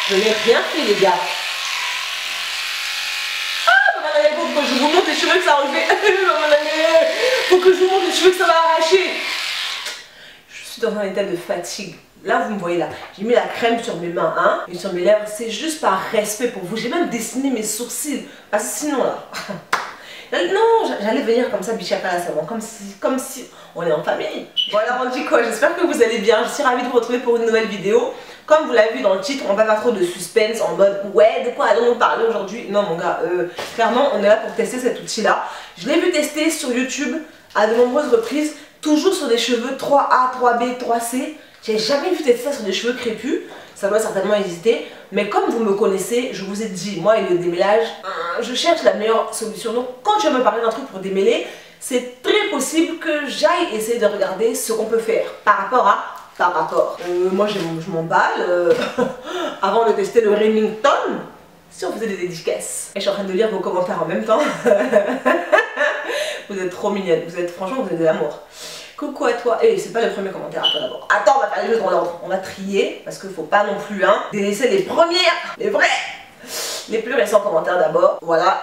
Je n'ai rien fait, les gars. Il faut que je vous montre les cheveux que ça a enlevé. Faut que je vous montre les cheveux que ça va arracher. Je suis dans un état de fatigue. Là, vous me voyez là. J'ai mis la crème sur mes mains, hein, et sur mes lèvres. C'est juste par respect pour vous. J'ai même dessiné mes sourcils. Parce que sinon, là... Non, j'allais venir comme ça, bichaka la savon, comme si on est en famille. Bon alors on dit quoi? J'espère que vous allez bien. Je suis ravie de vous retrouver pour une nouvelle vidéo. Comme vous l'avez vu dans le titre, on va pas trop de suspense en mode ouais, de quoi allons-nous parler aujourd'hui? Non mon gars, clairement on est là pour tester cet outil là. Je l'ai vu tester sur YouTube à de nombreuses reprises, toujours sur des cheveux 3A, 3B, 3C. J'ai jamais vu tester ça sur des cheveux crépus. Ça doit certainement exister, mais comme vous me connaissez, je vous ai dit, moi et le démêlage, je cherche la meilleure solution. Donc quand tu vas me parler d'un truc pour démêler, c'est très possible que j'aille essayer de regarder ce qu'on peut faire par rapport. Moi je m'emballe, avant de tester le Remington, si on faisait des dédicaces. Et je suis en train de lire vos commentaires en même temps. Vous êtes trop mignonne, franchement vous êtes de l'amour. Coucou à toi, et c'est pas le premier commentaire à toi d'abord. Attends, on va faire les jeux dans l'ordre. On va trier, parce qu'il faut pas non plus, hein, délaisser les premières, les vrais, les plus récents commentaires d'abord. Voilà.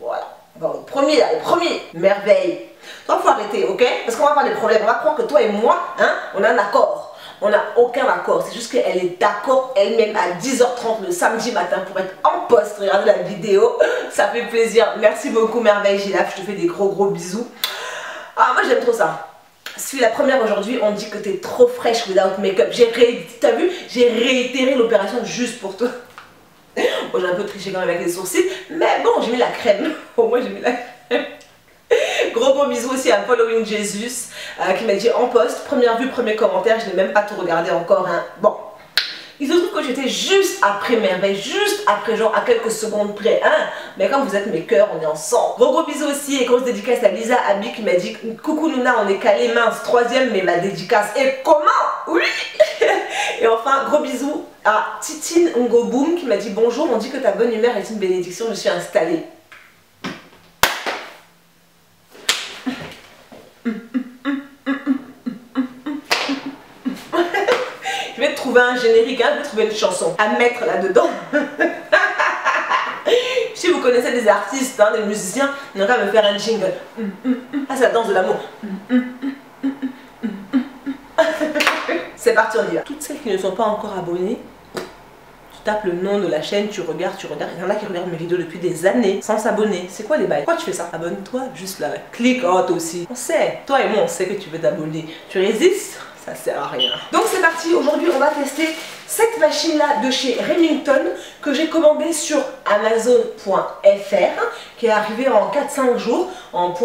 Bon, le premier là, le premier, merveille. Toi, faut arrêter, ok? Parce qu'on va avoir des problèmes. On va croire que toi et moi, hein, on a un accord. On n'a aucun accord. C'est juste qu'elle est d'accord elle-même à 10h30 le samedi matin pour être en poste. Regardez la vidéo, ça fait plaisir. Merci beaucoup, merveille Gilaf. Je te fais des gros bisous. Ah, moi j'aime trop ça. Si la première aujourd'hui, on dit que t'es trop fraîche without make-up. T'as vu, j'ai réitéré l'opération juste pour toi. Bon, j'ai un peu triché quand même avec les sourcils, mais bon, j'ai mis la crème. Au moins, j'ai mis la crème. Gros bisous aussi à Following Jesus qui m'a dit en poste, première vue, premier commentaire. Je n'ai même pas tout regardé encore, hein. Bon, il se trouve que j'étais juste après merveille, juste après, genre à quelques secondes près, hein. Mais comme vous êtes mes cœurs, on est ensemble. Gros bisous aussi et grosse dédicace à Lisa Abi qui m'a dit coucou Luna, on est calé mince, troisième, mais ma dédicace. Et comment? Oui. Et enfin, gros bisous à Titine Ngoboum qui m'a dit bonjour, on dit que ta bonne humeur est une bénédiction, je suis installée. Je vais trouver un générique, hein, je vais trouver une chanson à mettre là-dedans. Si vous connaissez des artistes, hein, des musiciens, on va me faire un jingle. Ah, c'est la danse de l'amour. C'est parti, on y va. Toutes celles qui ne sont pas encore abonnées, tu tapes le nom de la chaîne, tu regardes. Il y en a qui regardent mes vidéos depuis des années sans s'abonner. C'est quoi les bails? Pourquoi tu fais ça? Abonne-toi juste là. Clique, oh toi aussi. On sait, toi et moi on sait que tu veux t'abonner. Tu résistes? Ça sert à rien. Donc c'est parti, aujourd'hui on va tester cette machine là de chez Remington que j'ai commandée sur Amazon.fr qui est arrivée en 4-5 jours en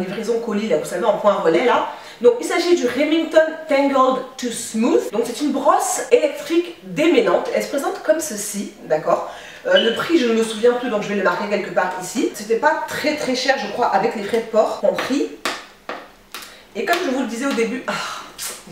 livraison colis là, vous savez, en point relais là. Donc il s'agit du Remington Tangled to Smooth. Donc c'est une brosse électrique démêlante. Elle se présente comme ceci, d'accord. Le prix je ne me souviens plus, donc je vais le marquer quelque part ici. C'était pas très cher je crois avec les frais de port compris. Et comme je vous le disais au début,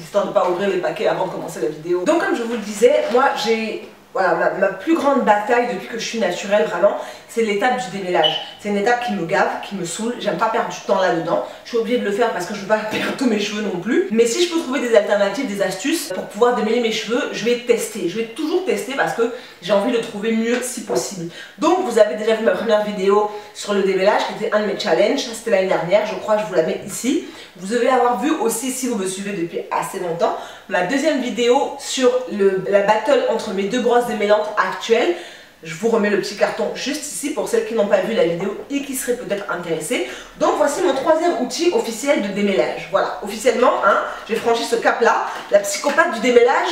histoire de ne pas ouvrir les paquets avant de commencer la vidéo. Donc comme je vous le disais, moi j'ai... Voilà, ma plus grande bataille depuis que je suis naturelle vraiment, c'est l'étape du démêlage. C'est une étape qui me gave, qui me saoule, j'aime pas perdre du temps là-dedans. Je suis obligée de le faire parce que je veux pas perdre tous mes cheveux non plus. Mais si je peux trouver des alternatives, des astuces pour pouvoir démêler mes cheveux, je vais tester. Je vais toujours tester parce que j'ai envie de trouver mieux si possible. Donc vous avez déjà vu ma première vidéo sur le démêlage qui était un de mes challenges. C'était l'année dernière, je crois, je vous la mets ici. Vous devez avoir vu aussi, si vous me suivez depuis assez longtemps, ma deuxième vidéo sur la battle entre mes deux brosses démêlantes actuelles. Je vous remets le petit carton juste ici pour celles qui n'ont pas vu la vidéo et qui seraient peut-être intéressées. Donc voici mon troisième outil officiel de démêlage. Voilà, officiellement, hein, j'ai franchi ce cap-là. La psychopathe du démêlage,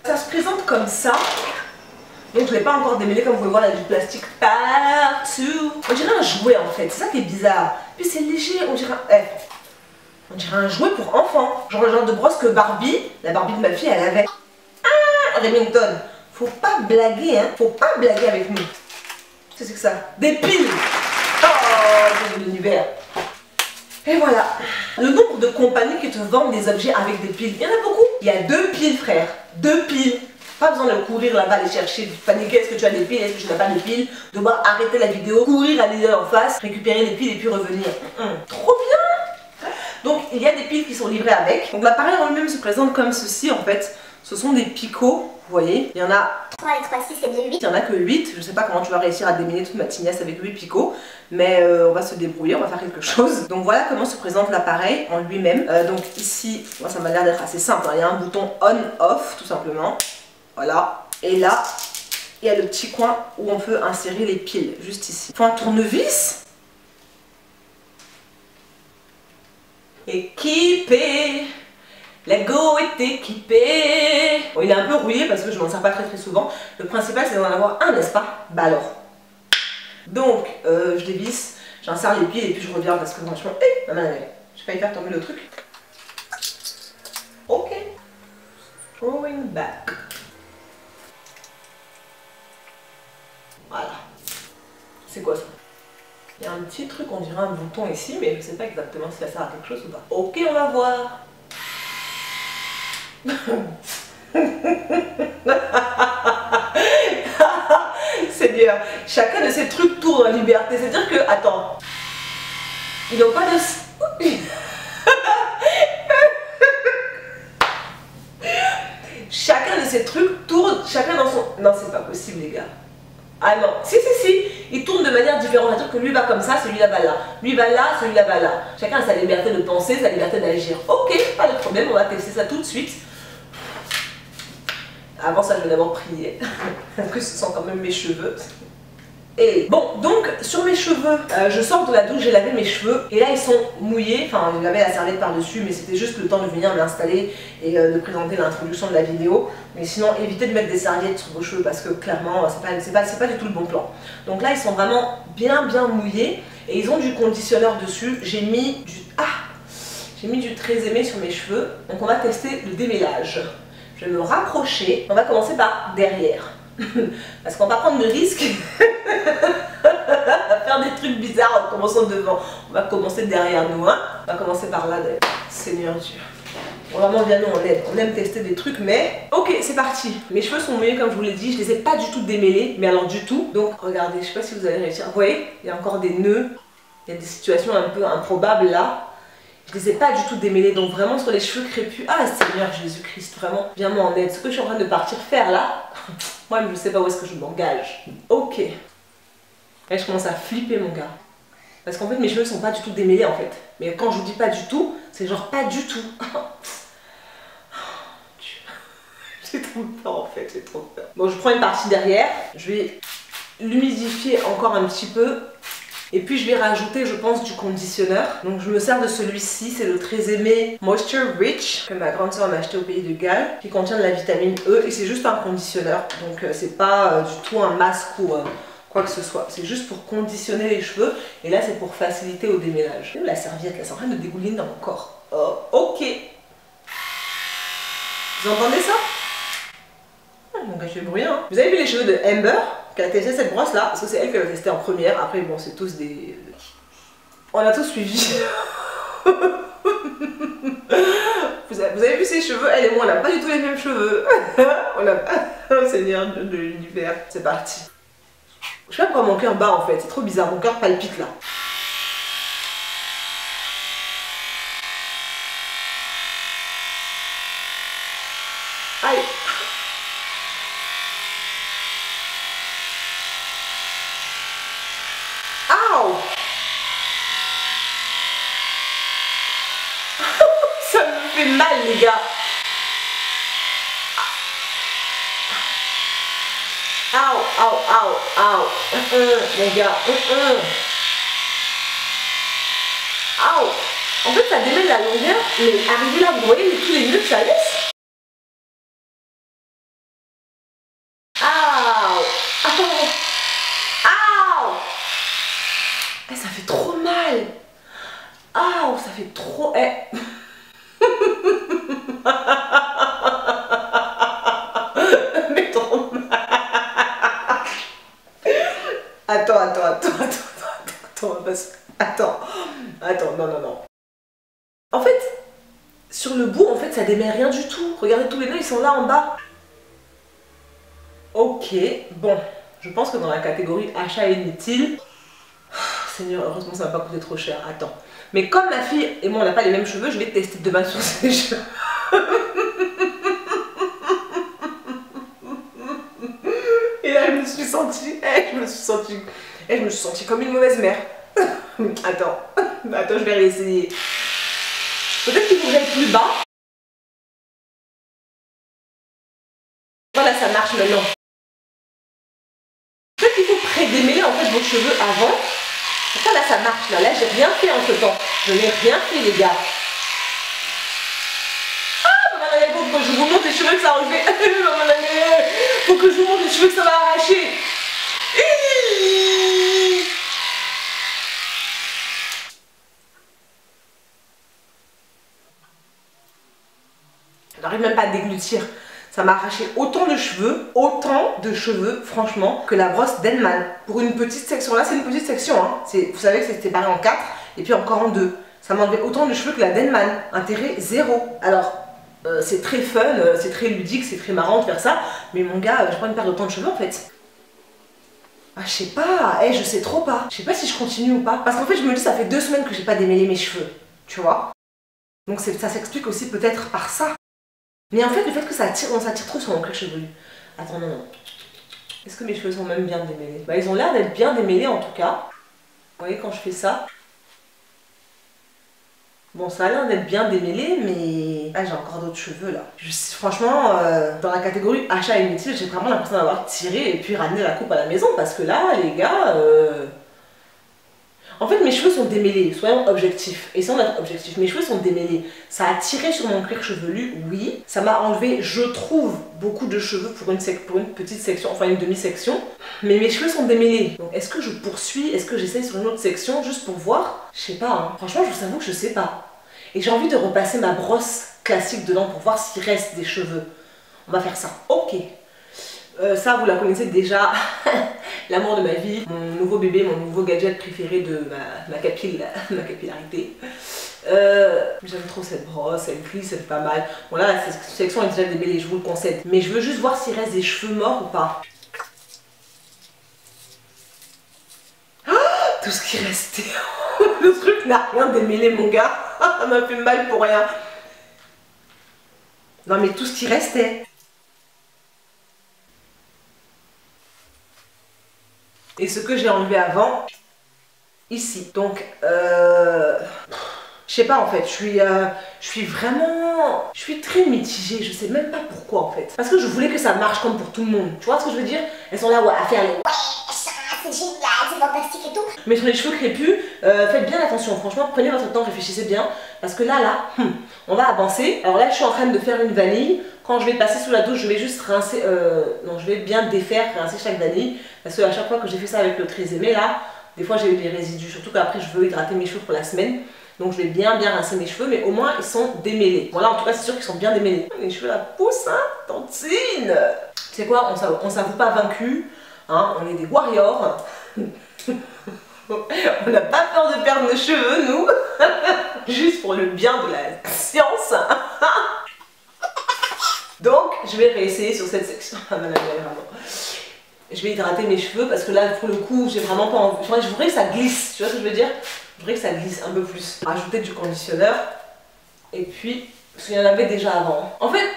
ça se présente comme ça. Donc je ne l'ai pas encore démêlé, comme vous pouvez voir, il y a du plastique partout. On dirait un jouet en fait, c'est ça qui est bizarre. Puis c'est léger, on dirait... on dirait un jouet pour enfants. Genre le genre de brosse que Barbie, la Barbie de ma fille, elle avait. Remington, faut pas blaguer, hein. Faut pas blaguer avec nous. Qu'est-ce que c'est que ça? Des piles. Oh, Dieu de l'univers. Et voilà. Le nombre de compagnies qui te vendent des objets avec des piles, il y en a beaucoup. Il y a 2 piles, frère. 2 piles. Pas besoin de courir là-bas, aller chercher, paniquer, est-ce que tu as des piles, est-ce que tu n'as pas de piles, devoir arrêter la vidéo, courir aller en face, récupérer les piles et puis revenir. Trop bien. Donc il y a des piles qui sont livrées avec. Donc l'appareil en lui-même se présente comme ceci en fait. Ce sont des picots, vous voyez. Il y en a 3 et 3, 6 et 2, 8. il y en a que 8. Je sais pas comment tu vas réussir à démêler toute ma tignasse avec 8 picots. Mais on va se débrouiller, on va faire quelque chose. Donc voilà comment se présente l'appareil en lui-même. Donc ici, moi ça m'a l'air d'être assez simple. Hein. Il y a un bouton on-off tout simplement. Voilà. Et là, il y a le petit coin où on peut insérer les piles, juste ici. Il faut un tournevis. Équipé, la Go est équipée. Bon, il est un peu rouillé parce que je m'en sers pas très souvent. Le principal c'est d'en avoir un, n'est-ce pas? Bah alors. Donc, je dévisse, j'insère les pieds et puis je reviens parce que franchement, ma main elle, j'ai failli faire tomber le truc. Ok. Throwing back. Voilà. C'est quoi ça? Il y a un petit truc, on dirait un bouton ici, mais je sais pas exactement si ça sert à quelque chose ou pas. Ok, on va voir. Seigneur, chacun de ces trucs tourne en liberté. C'est-à-dire que, attends, ils n'ont pas de... Chacun de ces trucs tourne, chacun dans son... Non, c'est pas possible, les gars. Ah non, si, il tourne de manière différente. C'est-à-dire que lui va comme ça, celui-là va là. Lui va là, celui-là va là. Chacun a sa liberté de penser, sa liberté d'agir. Ok, pas de problème, on va tester ça tout de suite. Avant ça, je vais d'abord prier. Parce que ce sont quand même mes cheveux. Et bon, donc sur mes cheveux, je sors de la douche, j'ai lavé mes cheveux et là ils sont mouillés, enfin j'avais la serviette par dessus mais c'était juste le temps de venir m'installer et de présenter l'introduction de la vidéo. Mais sinon évitez de mettre des serviettes sur vos cheveux parce que clairement c'est pas du tout le bon plan. Donc là ils sont vraiment bien mouillés et ils ont du conditionneur dessus. J'ai mis du très aimé sur mes cheveux, donc on va tester le démêlage. Je vais me rapprocher, on va commencer par derrière. Parce qu'on va prendre de risques à faire des trucs bizarres en commençant devant. On va commencer derrière nous, hein. On va commencer par là d'ailleurs. Seigneur Dieu. Bon, vraiment bien nous on aime tester des trucs mais... Ok, c'est parti. Mes cheveux sont mouillés comme je vous l'ai dit, je les ai pas du tout démêlés, mais alors du tout. Donc regardez, je sais pas si vous allez réussir. Vous voyez, il y a encore des nœuds, il y a des situations un peu improbables là. Je les ai pas du tout démêlés, donc vraiment sur les cheveux crépus. Ah Seigneur Jésus-Christ, vraiment, viens-moi en aide. Ce que je suis en train de partir faire là, moi je ne sais pas où est-ce que je m'engage. Ok. Là je commence à flipper mon gars. Parce qu'en fait mes cheveux sont pas du tout démêlés en fait. Mais quand je vous dis pas du tout, c'est genre pas du tout. J'ai trop peur en fait, j'ai trop peur. Bon, je prends une partie derrière, je vais l'humidifier encore un petit peu. Et puis je vais rajouter, je pense, du conditionneur. Donc je me sers de celui-ci, c'est le très aimé Moisture Rich que ma grande soeur m'a acheté au pays de Galles, qui contient de la vitamine E et c'est juste un conditionneur. Donc c'est pas du tout un masque ou quoi que ce soit. C'est juste pour conditionner les cheveux et là c'est pour faciliter au démêlage. La serviette là, c'est en train de dégouliner dans mon corps. Oh, ok. Vous entendez ça? Mon gars, je fais bruit, hein. Vous avez vu les cheveux de Amber qui a testé cette brosse là, parce que c'est elle qui l'a testé en première. Après, bon, c'est tous des... On a tous suivi. Vous avez vu ses cheveux? Elle et moi, on n'a pas du tout les mêmes cheveux. On a pas... Oh Seigneur de l'univers. C'est parti. Je sais pas pourquoi mon cœur bat en fait, c'est trop bizarre, mon cœur palpite là. Aïe. Ça me fait mal les gars. Mon gars. En fait ça démêle la longueur, mais arrivé là, vous voyez tous les nœuds que ça laisse. Ça fait trop mal. Ça fait trop... Mais trop mal. Attends, non. En fait, sur le bout, en fait, ça démêle rien du tout. Regardez, tous les nœuds, ils sont là en bas. Ok, bon, je pense que dans la catégorie achat inutile, Seigneur, heureusement ça va pas coûter trop cher. Attends. Mais comme ma fille et moi on n'a pas les mêmes cheveux, je vais tester demain sur ses cheveux. suis sentie, je me suis sentie comme une mauvaise mère. Attends, je vais réessayer. Peut-être qu'il faut que j'aille plus bas. Voilà, ça marche maintenant. Peut-être qu'il faut pré-démêler en fait vos cheveux avant. Pourquoi là ça marche là? Là j'ai rien fait en ce temps. Je n'ai rien fait les gars. Il faut que je vous montre les cheveux que ça a enlevé. Faut que je vous montre les cheveux que ça va arracher. Je n'arrive même pas à déglutir. Ça m'a arraché autant de cheveux, franchement, que la brosse d'Henman. Pour une petite section, là c'est une petite section, hein. Vous savez que c'est séparé en 4 et puis encore en 2. Ça m'a enlevé autant de cheveux que la d'Henman. Intérêt zéro. Alors, c'est très fun, c'est très ludique, c'est très marrant de faire ça. Mais mon gars, j'ai pas envie de perdre autant de cheveux en fait. Ah, je sais pas, je sais trop pas. Je sais pas si je continue ou pas. Parce qu'en fait, je me dis, ça fait 2 semaines que j'ai pas démêlé mes cheveux. Tu vois? Donc ça s'explique aussi peut-être par ça. Mais en fait, le fait que ça tire trop sur mon cuir chevelu. Attends, non. Est-ce que mes cheveux sont même bien démêlés? Bah, ils ont l'air d'être bien démêlés en tout cas. Vous voyez, quand je fais ça. Bon, ça a l'air d'être bien démêlé, mais... Ah, j'ai encore d'autres cheveux là. Franchement, dans la catégorie achat inutile, j'ai vraiment l'impression d'avoir tiré et puis ramené la coupe à la maison. Parce que là, les gars... En fait, mes cheveux sont démêlés, soyons objectifs. Et sans être objectif, mes cheveux sont démêlés. Ça a tiré sur mon cuir chevelu, oui. Ça m'a enlevé, je trouve, beaucoup de cheveux pour une petite section, enfin une demi-section. Mais mes cheveux sont démêlés. Donc est-ce que je poursuis? Est-ce que j'essaye sur une autre section juste pour voir? Je sais pas, hein. Franchement, je vous avoue que je sais pas. Et j'ai envie de repasser ma brosse classique dedans pour voir s'il reste des cheveux. On va faire ça. Ok. Ça, vous la connaissez déjà, l'amour de ma vie, mon nouveau bébé, mon nouveau gadget préféré de ma capillarité. J'aime trop cette brosse, elle glisse, elle est pas mal. Bon là, cette section est déjà démêlée, je vous le concède. Mais je veux juste voir s'il reste des cheveux morts ou pas. Oh, tout ce qui restait. Le truc n'a rien démêlé, mon gars. Ça m'a fait mal pour rien. Non mais tout ce qui restait. Et ce que j'ai enlevé avant, ici. Donc, je sais pas en fait, je suis très mitigée, je sais même pas pourquoi en fait. Parce que je voulais que ça marche comme pour tout le monde. Tu vois ce que je veux dire? Elles sont là ouais, à faire les... c'est génial, c'est fantastique et tout. Mais sur les cheveux crépus, faites bien attention, franchement, prenez votre temps, réfléchissez bien. Parce que là, on va avancer. Alors là, je suis en train de faire une vanille. Quand je vais passer sous la douche, je vais juste rincer, non, je vais bien défaire, rincer chaque vanille. Parce que à chaque fois que j'ai fait ça avec le Trésémé, là, des fois j'ai eu des résidus. Surtout qu'après, je veux hydrater mes cheveux pour la semaine. Donc je vais bien rincer mes cheveux, mais au moins ils sont démêlés. Bon là, en tout cas, c'est sûr qu'ils sont bien démêlés. Les cheveux là poussent, hein, tantine. Tu sais quoi, on s'avoue pas vaincu, hein, on est des warriors. On n'a pas peur de perdre nos cheveux, nous. Juste pour le bien de la science. Donc, je vais réessayer sur cette section. Je vais hydrater mes cheveux parce que là, pour le coup, j'ai vraiment pas envie. Je voudrais que ça glisse, tu vois ce que je veux dire? Je voudrais que ça glisse un peu plus. Rajouter du conditionneur. Et puis, parce qu'il y en avait déjà avant. En fait,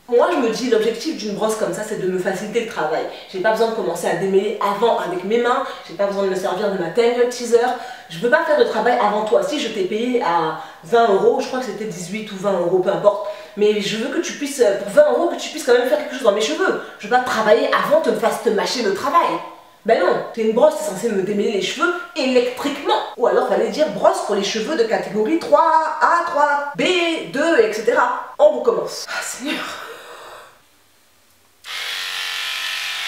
moi je me dis, l'objectif d'une brosse comme ça, c'est de me faciliter le travail. J'ai pas besoin de commencer à démêler avant avec mes mains. J'ai pas besoin de me servir de ma Tangle Teaser. Je veux pas faire de travail avant toi. Si je t'ai payé à 20 €, je crois que c'était 18 ou 20 €, peu importe. Mais je veux que tu puisses, pour 20 €, que tu puisses quand même faire quelque chose dans mes cheveux. Je veux pas travailler avant te mâcher le travail. Ben non, t'es une brosse, t'es censé me démêler les cheveux électriquement. Ou alors fallait dire brosse pour les cheveux de catégorie 3A, 3B, 2, etc. On recommence. Ah Seigneur.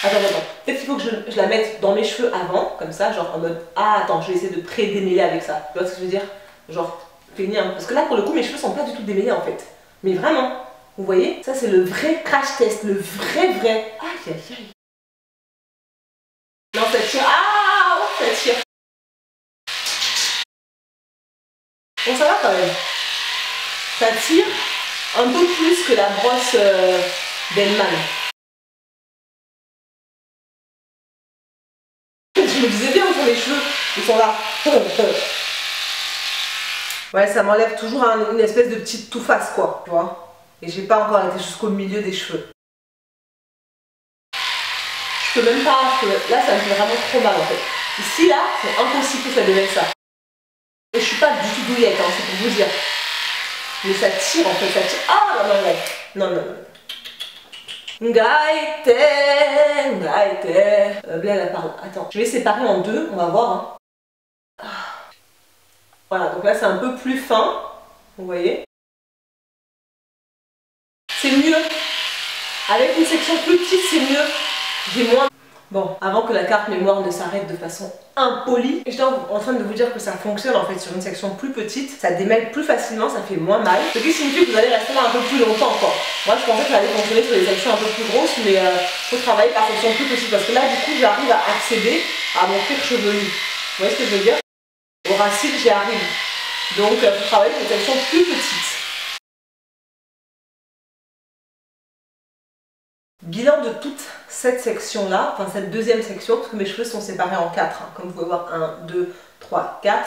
Attends. Peut-être qu'il faut que je la mette dans mes cheveux avant, comme ça, genre en mode ah attends, je vais essayer de pré-démêler avec ça. Tu vois ce que je veux dire? Genre, feignant. Parce que là, pour le coup, mes cheveux sont pas du tout démêlés en fait. Mais vraiment, vous voyez? Ça, c'est le vrai crash test, le vrai. Aïe. Non, ça tire. Ah, ça tire. Bon, ça va quand même. Ça tire un peu plus que la brosse d'Henman. Je me disais bien où sont les cheveux. Ils sont là. Ouais, ça m'enlève toujours une espèce de petite toufface, quoi. Tu vois? Et j'ai pas encore été jusqu'au milieu des cheveux. Je Je peux même pas, là ça me fait vraiment trop mal en fait. Ici là, c'est impossible que ça devienne ça. Et je suis pas du tout douillette, hein, c'est pour vous dire. Mais ça tire en fait, ça tire. Ah non, non, non, non, non. Ngaïté, ngaïté. Blaise elle parle. Attends, je vais séparer en deux, on va voir. Hein. Voilà, donc là c'est un peu plus fin, vous voyez. C'est mieux. Avec une section plus petite, c'est mieux. J'ai moins... Bon, avant que la carte mémoire ne s'arrête de façon impolie, j'étais en train de vous dire que ça fonctionne en fait sur une section plus petite, ça démêle plus facilement, ça fait moins mal, ce qui signifie que vous allez rester là un peu plus longtemps quoi. Moi je pensais que ça allait fonctionner sur les sections un peu plus grosses, mais faut travailler par section plus petite parce que là du coup j'arrive à accéder à mon cuir chevelu. Vous voyez ce que je veux dire? Aux racines j'y arrive. Donc faut travailler sur une section plus petite. Bilan de toute cette section-là, enfin cette deuxième section, parce que mes cheveux sont séparés en 4, hein, comme vous pouvez voir, 1, 2, 3, 4.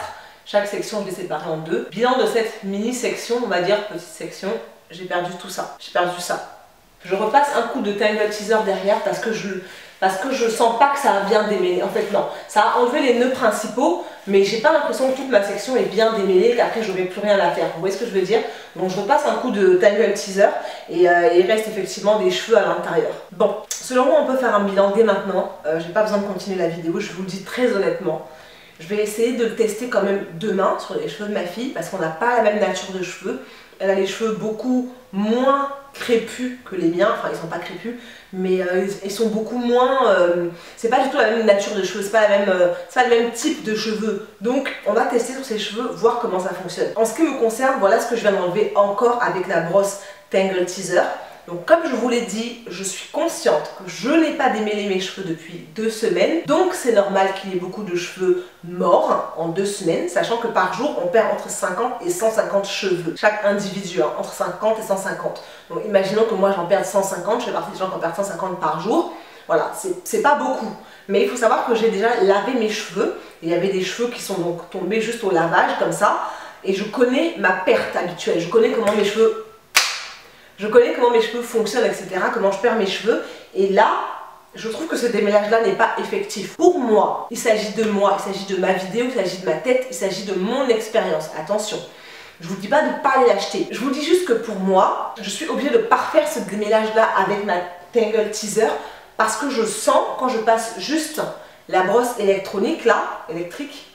Chaque section, je l'ai séparée en 2. Bilan de cette mini-section, on va dire petite section, j'ai perdu tout ça. J'ai perdu ça. Je repasse un coup de Tangle Teezer derrière parce que je sens pas que ça a bien démêlé. En fait, non. Ça a enlevé les nœuds principaux, mais j'ai pas l'impression que toute ma section est bien démêlée, qu'après j'aurai plus rien à faire. Vous voyez ce que je veux dire? Donc je repasse un coup de Tangle Teezer et il reste effectivement des cheveux à l'intérieur. Bon, selon moi, on peut faire un bilan dès maintenant. J'ai pas besoin de continuer la vidéo, je vous le dis très honnêtement. Je vais essayer de le tester quand même demain sur les cheveux de ma fille parce qu'on n'a pas la même nature de cheveux. Elle a les cheveux beaucoup moins crépus que les miens, enfin ils sont pas crépus, mais ils sont beaucoup moins, c'est pas du tout la même nature de cheveux, c'est pas le même type de cheveux. Donc on va tester sur ses cheveux, voir comment ça fonctionne. En ce qui me concerne, voilà ce que je viens d'enlever encore avec la brosse Tangle Teezer. Donc comme je vous l'ai dit, je suis consciente que je n'ai pas démêlé mes cheveux depuis 2 semaines. Donc c'est normal qu'il y ait beaucoup de cheveux morts en 2 semaines, sachant que par jour on perd entre 50 et 150 cheveux. Chaque individu, hein, entre 50 et 150. Donc imaginons que moi j'en perde 150, je fais partie des gens qui en perdent 150 par jour. Voilà, c'est pas beaucoup. Mais il faut savoir que j'ai déjà lavé mes cheveux. Il y avait des cheveux qui sont donc tombés juste au lavage comme ça. Et je connais ma perte habituelle, je connais comment mes cheveux... fonctionnent, etc. Comment je perds mes cheveux. Et là, je trouve que ce démêlage-là n'est pas effectif. Pour moi, il s'agit de moi, il s'agit de ma vidéo, il s'agit de ma tête, il s'agit de mon expérience. Attention, je vous dis pas de ne pas aller l'acheter. Je vous dis juste que pour moi, je suis obligée de parfaire ce démêlage-là avec ma Tangle Teezer parce que je sens, quand je passe juste la brosse électrique,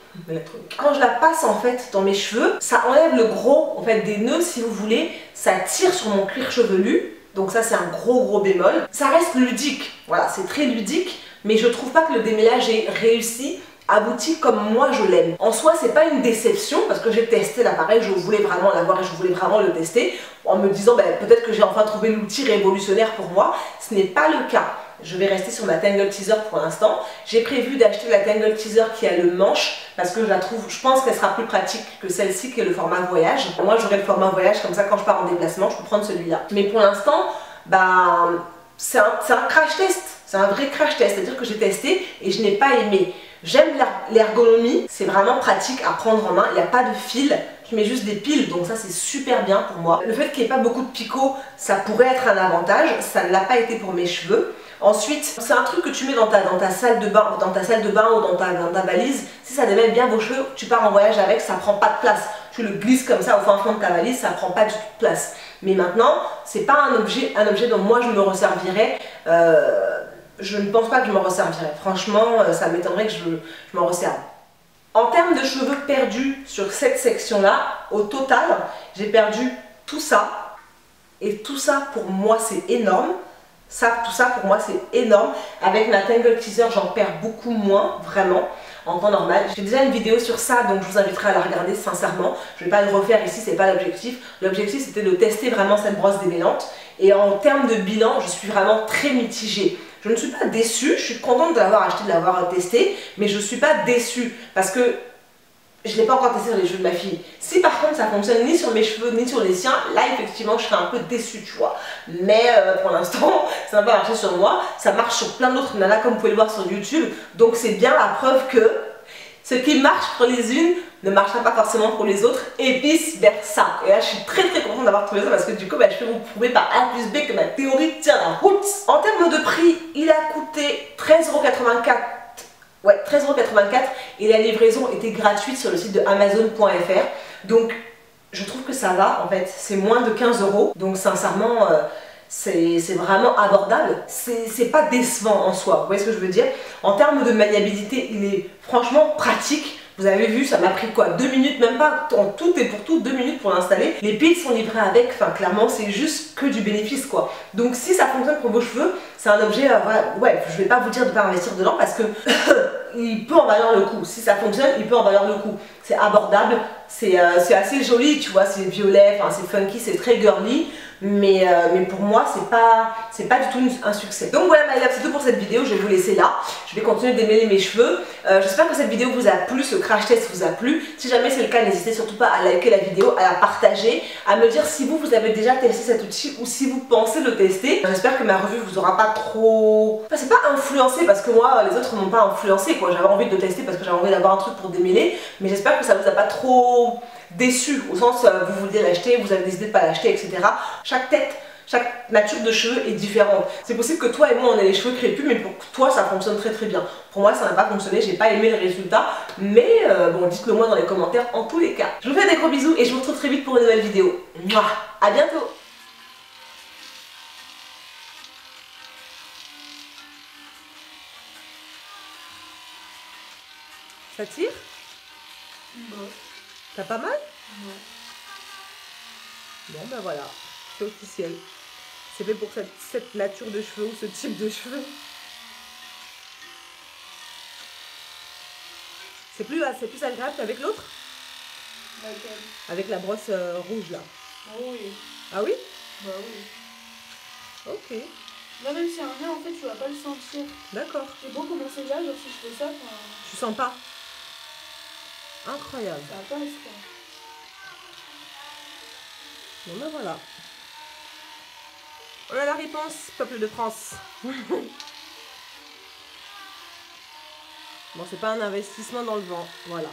quand je la passe en fait dans mes cheveux, ça enlève le gros en fait des nœuds si vous voulez, ça tire sur mon cuir chevelu, donc ça c'est un gros bémol. Ça reste ludique, voilà, c'est très ludique, mais je trouve pas que le démêlage est réussi, abouti comme moi je l'aime. En soi c'est pas une déception parce que j'ai testé l'appareil, je voulais vraiment l'avoir et je voulais vraiment le tester en me disant peut-être que j'ai enfin trouvé l'outil révolutionnaire pour moi. Ce n'est pas le cas. Je vais rester sur ma Tangle Teezer pour l'instant. J'ai prévu d'acheter la Tangle Teezer qui a le manche parce que je pense qu'elle sera plus pratique que celle-ci qui est le format voyage. Moi j'aurai le format voyage comme ça quand je pars en déplacement je peux prendre celui-là. Mais pour l'instant c'est un crash test, c'est un vrai crash test, c'est-à-dire que j'ai testé et je n'ai pas aimé. J'aime l'ergonomie, c'est vraiment pratique à prendre en main, il n'y a pas de fil. Je mets juste des piles, donc ça c'est super bien pour moi. Le fait qu'il n'y ait pas beaucoup de picots, ça pourrait être un avantage, ça ne l'a pas été pour mes cheveux. Ensuite, c'est un truc que tu mets dans ta salle de bain, ou dans ta valise. Si ça démêle bien vos cheveux, tu pars en voyage avec, ça prend pas de place. Tu le glisses comme ça au fin fond de ta valise, ça prend pas du tout de place. Mais maintenant, c'est pas un objet dont moi je me resservirais. Je ne pense pas que je m'en resservirais. Franchement, ça m'étonnerait que je m'en resserve. En termes de cheveux perdus sur cette section-là, au total, j'ai perdu tout ça. Et tout ça, pour moi, c'est énorme. Tout ça, pour moi, c'est énorme. Avec ma Tangle Teezer, j'en perds beaucoup moins, vraiment, en temps normal. J'ai déjà une vidéo sur ça, donc je vous inviterai à la regarder sincèrement. Je ne vais pas le refaire ici, c'est pas l'objectif. L'objectif, c'était de tester vraiment cette brosse démêlante. Et en termes de bilan, je suis vraiment très mitigée. Je ne suis pas déçue, je suis contente de l'avoir acheté, de l'avoir testé, mais je ne suis pas déçue parce que je ne l'ai pas encore testé sur les cheveux de ma fille. Si par contre ça fonctionne ni sur mes cheveux ni sur les siens, là effectivement je serais un peu déçue, tu vois. Mais pour l'instant, ça n'a pas marché sur moi, ça marche sur plein d'autres nanas comme vous pouvez le voir sur YouTube. Donc c'est bien la preuve que Ce qui marche pour les unes ne marchera pas forcément pour les autres et vice versa. Et là je suis très contente d'avoir trouvé ça parce que du coup je peux vous prouver par A plus B que ma théorie tient la route. En termes de prix, il a coûté 13,84 €. Ouais, 13,84 € et la livraison était gratuite sur le site de Amazon.fr. Donc je trouve que ça va en fait, c'est moins de 15 €. Donc sincèrement, c'est vraiment abordable. C'est pas décevant en soi, vous voyez ce que je veux dire? En termes de maniabilité, il est franchement pratique. Vous avez vu, ça m'a pris quoi? 2 minutes, même pas en tout et pour tout, 2 minutes pour l'installer. Les piles sont livrées avec, enfin clairement c'est juste que du bénéfice quoi. Donc si ça fonctionne pour vos cheveux, c'est un objet, ouais, je vais pas vous dire de pas investir dedans parce que il peut en valoir le coup. Si ça fonctionne, il peut en valoir le coup. C'est abordable, c'est assez joli, tu vois, c'est violet, enfin c'est funky, c'est très girly. Mais pour moi, c'est pas du tout un succès. Donc voilà, my love, c'est tout pour cette vidéo. Je vais vous laisser là. Je vais continuer de démêler mes cheveux. J'espère que cette vidéo vous a plu, ce crash test vous a plu. Si jamais c'est le cas, n'hésitez surtout pas à liker la vidéo, à la partager, à me dire si vous avez déjà testé cet outil ou si vous pensez le tester. J'espère que ma revue vous aura pas trop... Enfin, c'est pas influencé parce que moi, les autres m'ont pas influencé quoi. J'avais envie de le tester parce que j'avais envie d'avoir un truc pour démêler. Mais j'espère que ça vous a pas trop déçu, au sens vous vouliez l'acheter, vous avez décidé de pas l'acheter, etc. Chaque tête, chaque nature de cheveux est différente. C'est possible que toi et moi on ait les cheveux crépus, mais pour toi ça fonctionne très bien. Pour moi ça n'a pas fonctionné, j'ai pas aimé le résultat, mais bon, dites-le moi dans les commentaires en tous les cas. Je vous fais des gros bisous et je vous retrouve très vite pour une nouvelle vidéo. Mouah, à bientôt. Ça tire? Bon. T'as pas mal? Ouais. Bon ben voilà, c'est officiel. C'est fait pour cette nature de cheveux ou ce type de cheveux. C'est plus agréable qu'avec l'autre? Laquelle? Avec la brosse rouge là. Oh oui. Ah oui? Bah oui. Ok, Là même si y a un nez, en fait tu vas pas le sentir. d'accord. C'est beau comment c'est là, genre si je fais ça, enfin, Tu sens pas? Incroyable. ça passe quoi. Bon ben voilà. On a la réponse, peuple de France. Bon, c'est pas un investissement dans le vent, voilà.